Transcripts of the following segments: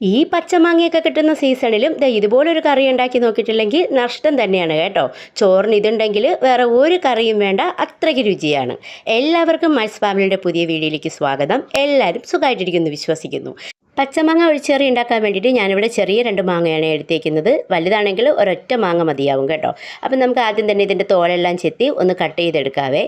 ഈ പച്ചമാങ്ങയൊക്കെ കിട്ടുന്ന സീസണിലും ഇതുപോലൊരു കറി ഉണ്ടാക്കി നോക്കിയിട്ടില്ലെങ്കിൽ നഷ്ടം തന്നെയാണ് കേട്ടോ. ചോറിന് ഇതുണ്ടെങ്കിൽ വേറെ ഒരു കറിയും വേണ്ട, അത്രയ്ക്ക് രുചിയാണ്. എല്ലാവർക്കും മൈസ് ഫാമിലിയുടെ പുതിയ വീഡിയോയിലേക്ക് സ്വാഗതം. എല്ലാവരും സുഖമായിട്ടിരിക്കുന്നു വിശ്വസിക്കുന്നു. പച്ചമാങ്ങ ഒഴിച്ചേറി ഉണ്ടാക്കാൻ വേണ്ടിയിട്ട് ഞാനിവിടെ ചെറിയ 2 മാങ്ങയാണ് എടുത്തേക്കുന്നത്. വലുതാണെങ്കിൽ ഒരൊറ്റ മാങ്ങ മതിയാവും കേട്ടോ. അപ്പം നമുക്ക് ആദ്യം തന്നെ ഇതിൻ്റെ തോലെല്ലാം ചെത്തി ഒന്ന് കട്ട് ചെയ്തെടുക്കാവേ.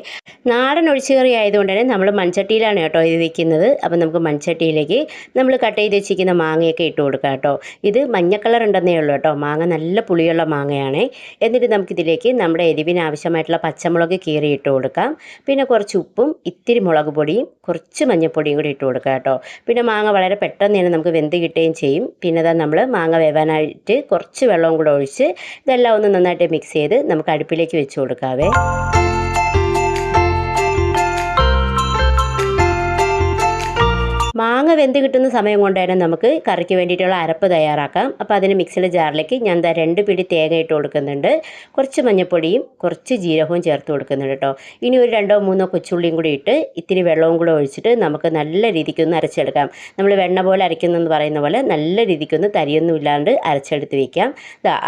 നാടൻ ഒഴിച്ചുകറി ആയതുകൊണ്ട് തന്നെ നമ്മൾ മൺചട്ടിയിലാണ് കേട്ടോ ഇത് വയ്ക്കുന്നത്. അപ്പം നമുക്ക് മൺചട്ടിയിലേക്ക് നമ്മൾ കട്ട് ചെയ്ത് വെച്ചിരിക്കുന്ന മാങ്ങയൊക്കെ ഇട്ട് കൊടുക്കാം കേട്ടോ. ഇത് മഞ്ഞ കളർ ഉണ്ടെന്നേ ഉള്ളൂ കേട്ടോ. മാങ്ങ നല്ല പുളിയുള്ള മാങ്ങയാണ്. എന്നിട്ട് നമുക്കിതിലേക്ക് നമ്മുടെ എരിവിന് ആവശ്യമായിട്ടുള്ള പച്ചമുളക് കീറി ഇട്ട് കൊടുക്കാം. പിന്നെ കുറച്ച് ഉപ്പും ഇത്തിരി മുളക് പൊടിയും കുറച്ച് മഞ്ഞൾപ്പൊടിയും കൂടി ഇട്ട് കൊടുക്കാം കേട്ടോ. പിന്നെ മാങ്ങ വളരെ പെട്ടെന്ന് നമുക്ക് വെന്ത് കിട്ടുകയും ചെയ്യും. പിന്നെ ഇതാ നമ്മൾ മാങ്ങ വേവാനായിട്ട് കുറച്ച് വെള്ളവും കൂടെ ഒഴിച്ച് ഇതെല്ലാം ഒന്ന് നന്നായിട്ട് മിക്സ് ചെയ്ത് നമുക്ക് അടുപ്പിലേക്ക് വെച്ച് കൊടുക്കാവേ. മാങ്ങ വെന്ത് കിട്ടുന്ന സമയം കൊണ്ട് തന്നെ നമുക്ക് കറിക്ക് വേണ്ടിയിട്ടുള്ള അരപ്പ് തയ്യാറാക്കാം. അപ്പോൾ അതിന് മിക്സിയുടെ ജാറിലേക്ക് ഞാൻ 2 പിടി തേങ്ങ ഇട്ട് കൊടുക്കുന്നുണ്ട്. കുറച്ച് മഞ്ഞൾപ്പൊടിയും കുറച്ച് ജീരകവും ചേർത്ത് കൊടുക്കുന്നുണ്ട് കേട്ടോ. ഇനി ഒരു 2-3 കൊച്ചുള്ളിയും കൂടി ഇട്ട് ഇത്തിരി വെള്ളവും കൂടെ ഒഴിച്ചിട്ട് നമുക്ക് നല്ല രീതിക്കൊന്ന് അരച്ചെടുക്കാം. നമ്മൾ വെണ്ണ പോലെ അരയ്ക്കുന്നെന്ന് പറയുന്ന പോലെ നല്ല രീതിക്കൊന്ന് തരിയൊന്നും ഇല്ലാണ്ട് അരച്ചെടുത്ത് വയ്ക്കാം.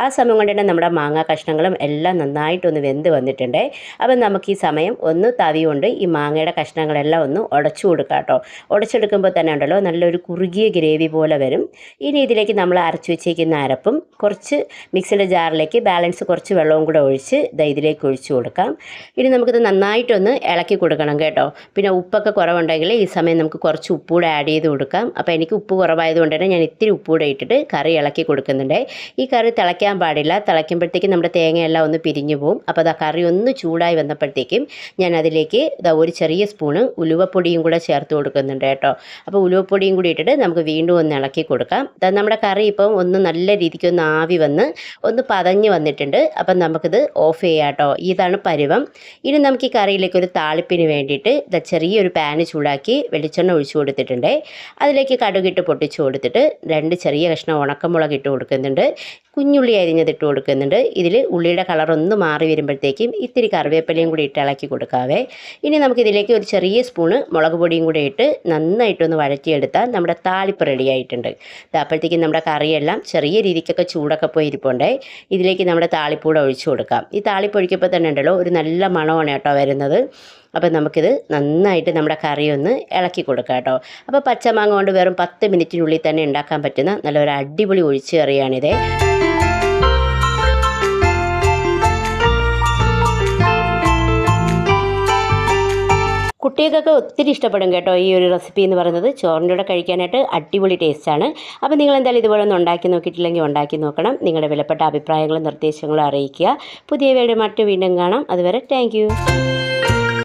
ആ സമയം കൊണ്ട് തന്നെ നമ്മുടെ മാങ്ങാ കഷ്ണങ്ങളും എല്ലാം നന്നായിട്ടൊന്ന് വെന്ത് വന്നിട്ടുണ്ട്. അപ്പം നമുക്ക് ഈ സമയം ഒന്ന് തവി കൊണ്ട് ഈ മാങ്ങയുടെ കഷ്ണങ്ങളെല്ലാം ഒന്ന് ഉടച്ചു കൊടുക്കാം കേട്ടോ. ഉടച്ചെടുക്കുമ്പോൾ തന്നെ ഉണ്ടല്ലോ നല്ലൊരു കുറുകിയ ഗ്രേവി പോലെ വരും. ഇനി ഇതിലേക്ക് നമ്മൾ അരച്ചു വെച്ചേക്കുന്ന അരപ്പും കുറച്ച് മിക്സിയുടെ ജാറിലേക്ക് ബാലൻസ് കുറച്ച് വെള്ളവും കൂടെ ഒഴിച്ച് ഇതിലേക്ക് ഒഴിച്ചു കൊടുക്കാം. ഇനി നമുക്കിത് നന്നായിട്ടൊന്ന് ഇളക്കി കൊടുക്കണം കേട്ടോ. പിന്നെ ഉപ്പൊക്കെ കുറവുണ്ടെങ്കിൽ ഈ സമയം നമുക്ക് കുറച്ച് ഉപ്പ് കൂടെ ആഡ് ചെയ്ത് കൊടുക്കാം. അപ്പോൾ എനിക്ക് ഉപ്പ് കുറവായതുകൊണ്ട് തന്നെ ഞാൻ ഇത്തിരി ഉപ്പ് കൂടെ ഇട്ടിട്ട് കറി ഇളക്കി കൊടുക്കുന്നുണ്ട്. ഈ കറി തിളയ്ക്കാൻ പാടില്ല. തിളയ്ക്കുമ്പോഴത്തേക്കും നമ്മുടെ തേങ്ങയെല്ലാം ഒന്ന് പിരിഞ്ഞു പോകും. അപ്പോൾ അത് കറി ഒന്ന് ചൂടായി വന്നപ്പോഴത്തേക്കും ഞാൻ അതിലേക്ക് ഒരു ചെറിയ സ്പൂണ് ഉലുവപ്പൊടിയും കൂടെ ചേർത്ത് കൊടുക്കുന്നുണ്ട് കേട്ടോ. അപ്പോൾ ഉലുവപ്പൊടിയും കൂടി ഇട്ടിട്ട് നമുക്ക് വീണ്ടും ഒന്ന് ഇളക്കി കൊടുക്കാം. നമ്മുടെ കറി ഇപ്പം ഒന്ന് നല്ല രീതിക്ക് ഒന്ന് ആവി വന്ന് ഒന്ന് പതഞ്ഞ് വന്നിട്ടുണ്ട്. അപ്പം നമുക്കിത് ഓഫ് ചെയ്യാം കേട്ടോ. ഇതാണ് പരുവം. ഇനി നമുക്ക് ഈ കറിയിലേക്ക് ഒരു താളിപ്പിന് വേണ്ടിയിട്ട് ചെറിയൊരു പാന് ചൂടാക്കി വെളിച്ചെണ്ണ ഒഴിച്ചു കൊടുത്തിട്ടുണ്ട്. അതിലേക്ക് കടുകിട്ട് പൊട്ടിച്ചു കൊടുത്തിട്ട് 2 ചെറിയ കഷ്ണം ഉണക്കമുളക് ഇട്ട് കൊടുക്കുന്നുണ്ട്. കുഞ്ഞുള്ളി അരിഞ്ഞതിട്ട് കൊടുക്കുന്നുണ്ട്. ഇതിൽ ഉള്ളിയുടെ കളറൊന്ന് മാറി വരുമ്പോഴത്തേക്കും ഇത്തിരി കറിവേപ്പിലയും കൂടി ഇട്ട് ഇളക്കി കൊടുക്കാവേ. ഇനി നമുക്കിതിലേക്ക് ഒരു ചെറിയ സ്പൂണ് മുളക് പൊടിയും കൂടി ഇട്ട് നന്നായിട്ടൊന്ന് വഴറ്റിയെടുത്താൽ നമ്മുടെ താളിപ്പ് റെഡി ആയിട്ടുണ്ട്. അപ്പോഴത്തേക്കും നമ്മുടെ കറിയെല്ലാം ചെറിയ രീതിക്കൊക്കെ ചൂടൊക്കെ പോയി ഇരിപ്പുണ്ടേ. ഇതിലേക്ക് നമ്മുടെ താളിപ്പൂടെ ഒഴിച്ചു കൊടുക്കാം. ഈ താളിപ്പ് ഒഴിക്കുമ്പോൾ തന്നെ ഉണ്ടല്ലോ ഒരു നല്ല മണമാണ് കേട്ടോ വരുന്നത്. അപ്പം നമുക്കിത് നന്നായിട്ട് നമ്മുടെ കറി ഒന്ന് ഇളക്കി കൊടുക്കാം കേട്ടോ. അപ്പോൾ പച്ചമാങ്ങ കൊണ്ട് വെറും 10 മിനിറ്റിനുള്ളിൽ തന്നെ ഉണ്ടാക്കാൻ പറ്റുന്ന നല്ലൊരു അടിപൊളി ഒഴിച്ചു കറിയാണിത്. കുട്ടികൾക്കൊക്കെ ഒത്തിരി ഇഷ്ടപ്പെടും കേട്ടോ ഈ ഒരു റെസിപ്പി എന്ന് പറയുന്നത്. ചോറിൻ്റെ കൂടെ കഴിക്കാനായിട്ട് അടിപൊളി ടേസ്റ്റാണ്. അപ്പോൾ നിങ്ങൾ എന്തായാലും ഇതുപോലെ ഒന്ന് ഉണ്ടാക്കി നോക്കിയിട്ടില്ലെങ്കിൽ ഉണ്ടാക്കി നോക്കണം. നിങ്ങളുടെ വിലപ്പെട്ട അഭിപ്രായങ്ങളും നിർദ്ദേശങ്ങളും അറിയിക്കുക. പുതിയ വീഡിയോ മറ്റു വീണ്ടും കാണാം. അതുവരെ താങ്ക് യു.